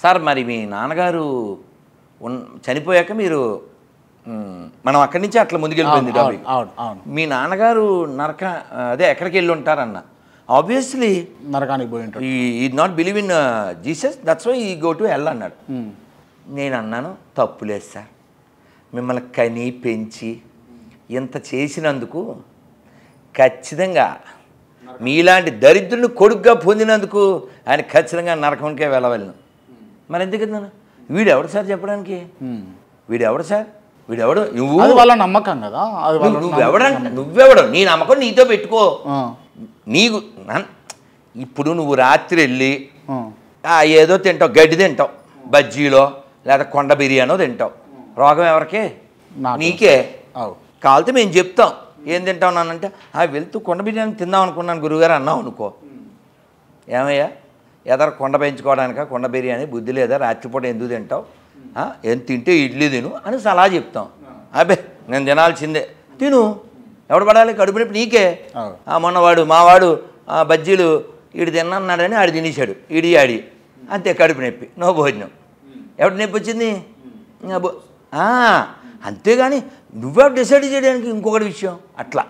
Sir మరి మీ నాన్నగారు చనిపోయాక మీరు మనం అక్కడి నుంచి అట్లా ముందుకెళ్ళిపోయింది టాపిక్. మీ నాన్నగారు అదే ఎక్కడికి వెళ్ళి ఉంటారన్న ఆబ్వియస్లీ నరకానికి పోయి ఉంటాడు. He not believe in Jesus, that's why he go to hell అన్నాడు. నేను అన్నాను తప్పులేదు సార్, మిమ్మల్ని కని పెంచి ఇంత చేసినందుకు ఖచ్చితంగా మీలాంటి దరిద్రుని కొడుకుగా పొందినందుకు ఆయన ఖచ్చితంగా నరకంకే వెళ్ళవలను. మరి ఎందుకు నన్ను వీడెవడు సార్ చెప్పడానికి? వీడెవడు సార్? వీడెవడు? నువ్వు వాళ్ళ నమ్మకం కదా. నువ్వెవడు? నీ నమ్మకం నీతో పెట్టుకో. నీకు ఇప్పుడు నువ్వు రాత్రి వెళ్ళి ఏదో తింటావు, గడ్డి తింటావు, బజ్జీలో లేదా కొండ బిర్యానో తింటావు. రోగం ఎవరికే? నీకే. కావాలితే మేము చెప్తాం ఏం తింటావు నానంటే వెళ్తూ కొండ బిర్యానీ తిందాం అనుకున్నాను గురువుగారు అన్నావు అనుకో. ఏమయ్యా ఎదర కొండ పెంచుకోవడానిక కొండ బిర్యానీ బుద్ధి లేదా, రాత్రిపూట ఎందుకు తింటావు, ఏం తింటే ఇడ్లీ తిను అని సలహా చెప్తాం. అబ్బే నేను తినాల్సిందే, తిను, ఎవడు పడాలి కడుపు నొప్పి నీకే. మొన్నవాడు మావాడు బజ్జీలు ఈడు తిన్నాడని ఆడు తినేశాడు, ఆడి అంతే కడుపు నొప్పి, నో భోజనం. ఎవడు నొప్పి వచ్చింది? అంతేగాని నువ్వెవడు డిసైడ్ చేయడానికి ఇంకొకటి విషయం అట్లా.